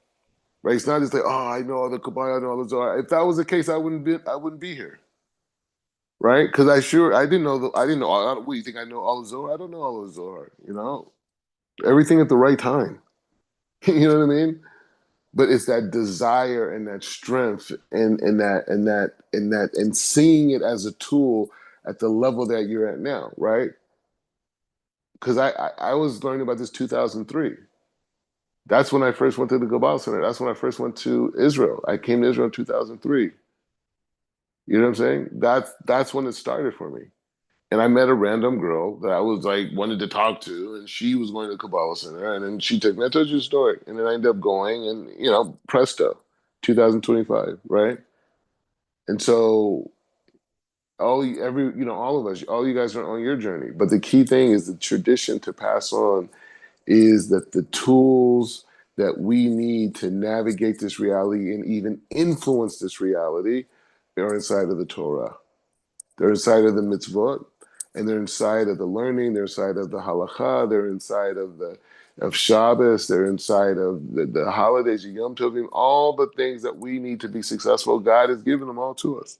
right? It's not just like, oh, I know all the Kabbalah, I know all the Zohar. If that was the case, I wouldn't be here, right? Because I didn't know what do you think, I know all the Zohar? I don't know all the Zohar, everything at the right time. You know what I mean? But it's that desire and that strength and seeing it as a tool at the level that you're at now, right? Because I was learning about this 2003. That's when I first went to the Kabbalah Center. That's when I first went to Israel. I came to Israel in 2003. You know what I'm saying? That's when it started for me. And I met a random girl that I was like wanted to talk to, and she was going to Kabbalah Center, and then she took me. I told you the story, and then I ended up going, and presto, 2025, right? And so all of us, all you guys are on your journey. But the key thing is the tradition to pass on is that the tools that we need to navigate this reality and even influence this reality are inside of the Torah. They're inside of the mitzvot, and they're inside of the learning. They're inside of the halacha. They're inside of Shabbos. They're inside of the holidays, Yom Tovim, all the things that we need to be successful. God has given them all to us,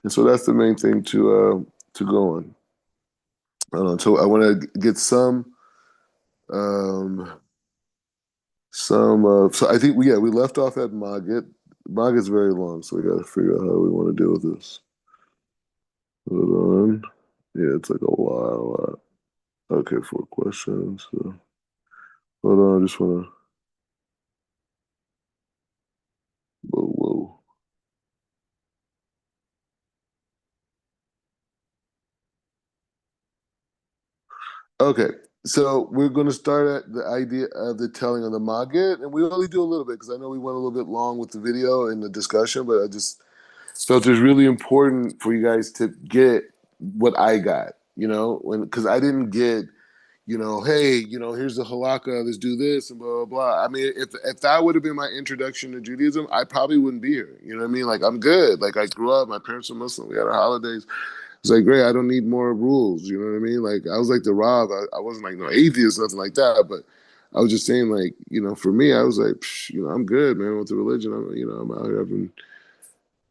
and so that's the main thing to go on. So I want to get some. So I think we left off at Maggid. Maggid's very long, so we got to figure out how we want to deal with this. Hold on. Yeah, it's like a lot. Okay, 4 questions. So, hold on, I just want to. Whoa. Okay, so we're going to start at the idea of the telling of the Maggid, and we only do a little bit because I know we went a little bit long with the video and the discussion, but I just felt it was really important for you guys to get what I got, because I didn't get hey, here's the halakha, let's do this and blah, blah, blah. I mean, if that would have been my introduction to Judaism, I probably wouldn't be here. You know what I mean? Like, I'm good. Like, I grew up, my parents were Muslim, we had our holidays. It's like, great, I don't need more rules. You know what I mean? Like, I was like the Rob. I wasn't like no atheist, nothing like that. But I was just saying, like, for me, I was like, I'm good, man, with the religion. I'm out here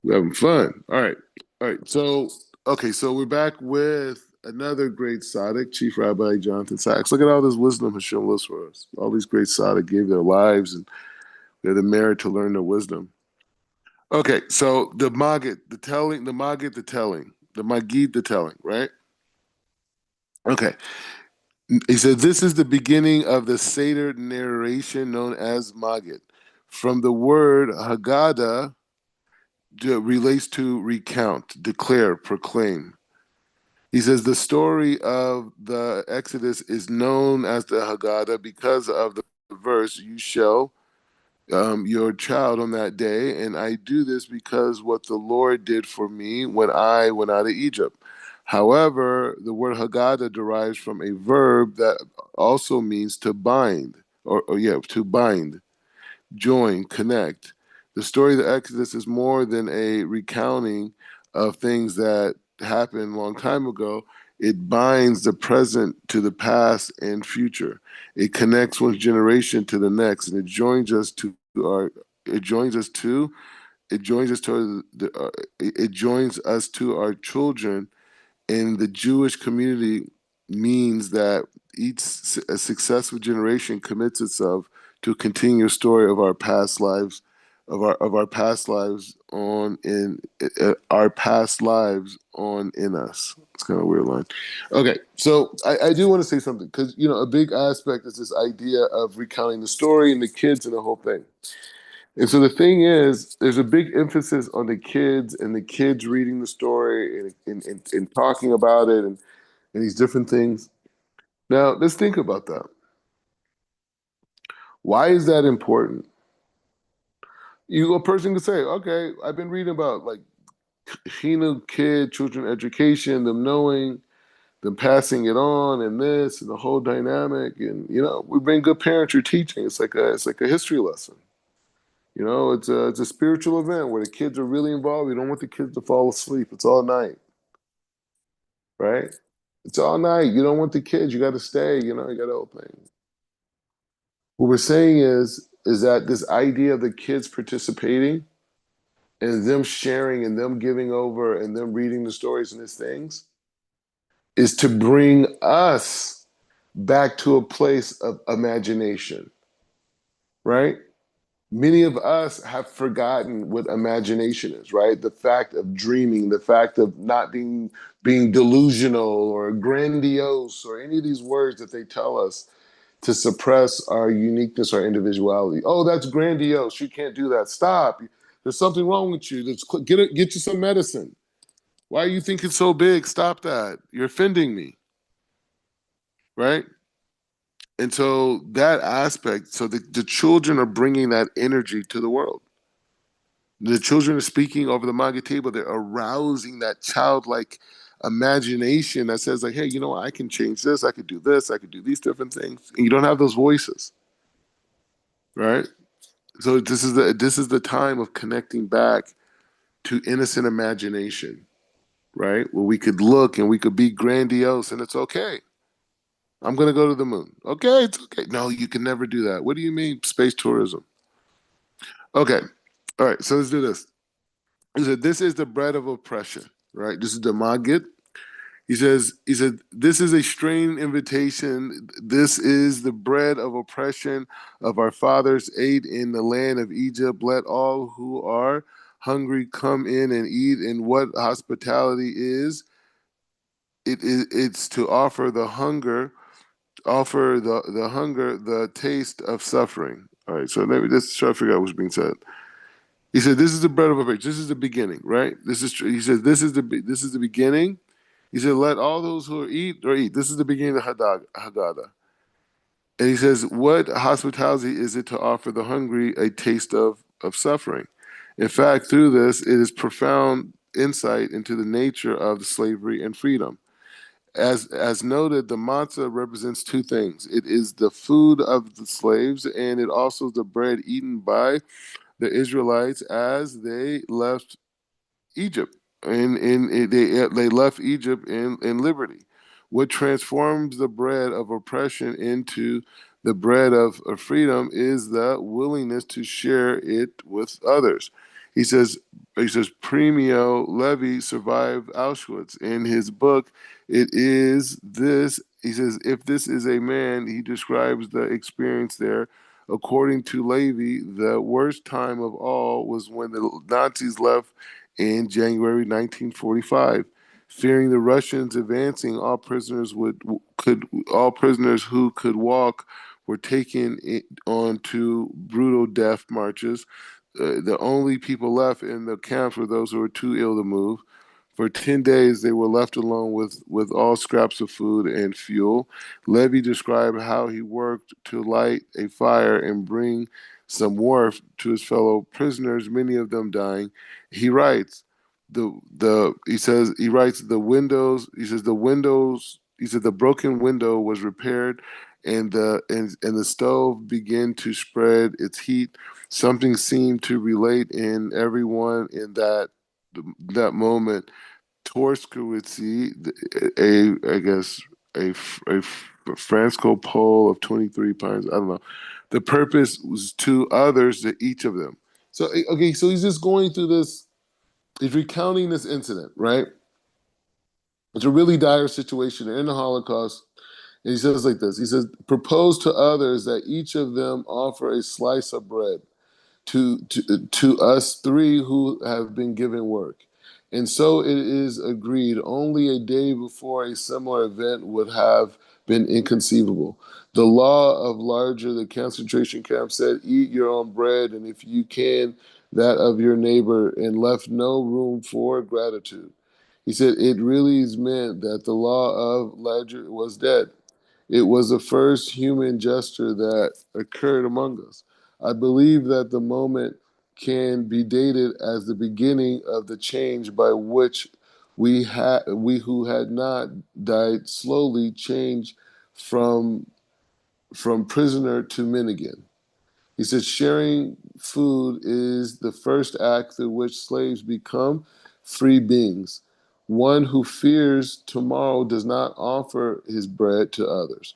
we're having fun. All right. All right. So, okay. So we're back with another great Tzaddik, Chief Rabbi Jonathan Sachs. Look at all this wisdom Hashem lists for us. All these great Tzaddik gave their lives and they had the merit to learn their wisdom. Okay. So the Magid, the telling, the Magid, the telling, the Magid, the telling, right? Okay. He said, this is the beginning of the Seder narration known as Magid. From the word Haggadah, relates to recount, declare, proclaim. He says the story of the Exodus is known as the Haggadah because of the verse, you shall your child on that day, and I do this because what the Lord did for me when I went out of Egypt. However, the word Haggadah derives from a verb that also means to bind, to bind, join, connect. The story of the Exodus is more than a recounting of things that happened a long time ago. It binds the present to the past and future. It connects one generation to the next, and it joins us to our. It joins us to. It joins us to the. It joins us to our children. In the Jewish community, means that a successful generation commits itself to continue a story of our past lives, of our past lives on in our past lives on in us. It's kind of a weird line. Okay, so I do want to say something because a big aspect is this idea of recounting the story and the kids and the whole thing. And so the thing is, there's a big emphasis on the kids and the kids reading the story and talking about it and these different things. Now, let's think about that. Why is that important? A person could say, okay, I've been reading about like children education, them knowing, them passing it on, and this and the whole dynamic. And we've been good parents. You're teaching. It's like a history lesson. It's a spiritual event where the kids are really involved. We don't want the kids to fall asleep. It's all night, right? It's all night. You don't want the kids. You got to stay. You got the whole thing. What we're saying is that this idea of the kids participating and them sharing and them giving over and them reading the stories and these things is to bring us back to a place of imagination, right? Many of us have forgotten what imagination is, right? The fact of dreaming, the fact of not being delusional or grandiose or any of these words that they tell us to suppress our uniqueness, our individuality. Oh, that's grandiose. You can't do that. Stop. There's something wrong with you. Get you some medicine. Why are you thinking so big? Stop that. You're offending me, right? And so that aspect, so the children are bringing that energy to the world. The children are speaking over the manga table. They're arousing that childlike imagination that says like, hey, I can change this. I could do this. I could do these different things. And you don't have those voices, right? So this is the time of connecting back to innocent imagination, right? Where we could look and we could be grandiose and it's okay. I'm going to go to the moon. Okay, it's okay. No, you can never do that. What do you mean space tourism? Okay. All right, so let's do this. He said, this is the bread of oppression, right? This is the Magid. He said, this is a strange invitation. This is the bread of oppression of our fathers ate in the land of Egypt. Let all who are hungry come in and eat. And what hospitality is, it's to offer the hunger, the taste of suffering. All right, so let me just try to figure out what's being said. He said, this is the bread of oppression. This is the beginning, right? He says, this is the beginning. He said, let all those who eat or eat. This is the beginning of Haggadah. And he says, what hospitality is it to offer the hungry a taste of suffering? In fact, through this, it is profound insight into the nature of slavery and freedom. as noted, the matzah represents two things. It is the food of the slaves, and it also is the bread eaten by the Israelites as they left Egypt, and they left Egypt in liberty. What transforms the bread of oppression into the bread of freedom is the willingness to share it with others. He says he says Primo Levi survived Auschwitz. In his book, it is this. He says if this is a man, he describes the experience there. According to Levi, the worst time of all was when the Nazis left in January 1945. Fearing the Russians advancing, all prisoners who could walk were taken on to brutal death marches. The only people left in the camps were those who were too ill to move. For 10 days, they were left alone with all scraps of food and fuel. Levy described how he worked to light a fire and bring some warmth to his fellow prisoners, many of them dying. He writes, he writes the windows. He said the broken window was repaired, and the stove began to spread its heat. Something seemed to relate in everyone in that moment. Torskowitz, I guess a Franco Pole of 23 pounds. I don't know. The purpose was to others, to each of them. So okay, so he's just going through this. He's recounting this incident, right? It's a really dire situation. They're in the Holocaust. And he says like this. He says, propose to others that each of them offer a slice of bread to us three who have been given work. And so it is agreed only a day before a similar event would have been inconceivable. The law of larger, the concentration camp said, eat your own bread, and if you can, that of your neighbor, and left no room for gratitude. He said it really is meant that the law of larger was dead. It was the first human gesture that occurred among us. I believe that the moment can be dated as the beginning of the change by which we who had not died slowly changed from prisoner to men again. He says sharing food is the first act through which slaves become free beings. One who fears tomorrow does not offer his bread to others,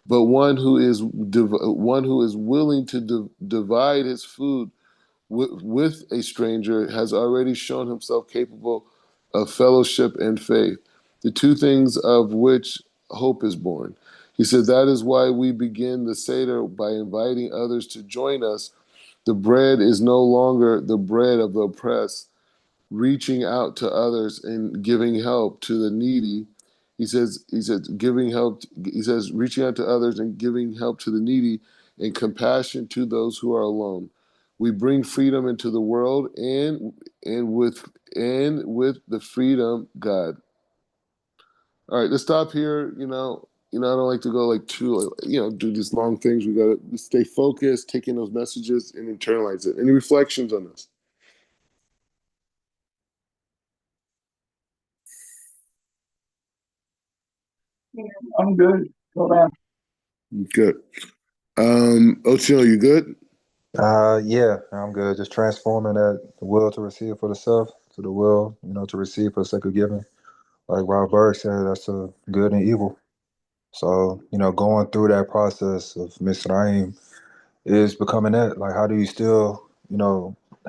but one who is willing to divide his food with a stranger has already shown himself capable of fellowship and faith, the two things of which hope is born. He said that is why we begin the Seder by inviting others to join us. The bread is no longer the bread of the oppressed, reaching out to others and giving help to the needy. He says, reaching out to others and giving help to the needy and compassion to those who are alone. We bring freedom into the world and with the freedom, God. All right, let's stop here. I don't like to go like too, do these long things. We got to stay focused, take in those messages, and internalize it. Any reflections on this? I'm good. Hold on. Good. Ocho, you good? Yeah, I'm good. Just transforming that will to receive for the self to the will, to receive for the sake of giving. Like Rob Berg said, that's a good and evil. So, going through that process of Misraim is becoming that. Like, how do you still,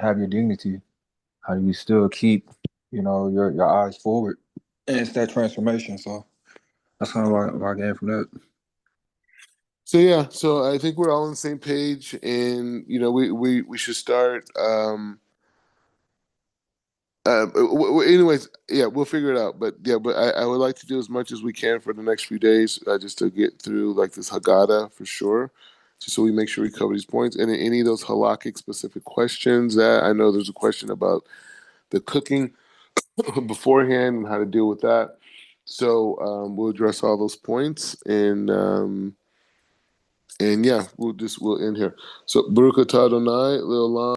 have your dignity? How do you still keep, your eyes forward? And it's that transformation. So that's kind of what I gained from that. So yeah, so I think we're all on the same page, and we should start. Anyways, yeah, we'll figure it out. But yeah, but I would like to do as much as we can for the next few days, just to get through like this Haggadah for sure, just so we make sure we cover these points. And any of those halakhic specific questions that I know there's a question about the cooking beforehand and how to deal with that. So we'll address all those points, and yeah, we'll end here. So Baruch atah Adonai le'olam.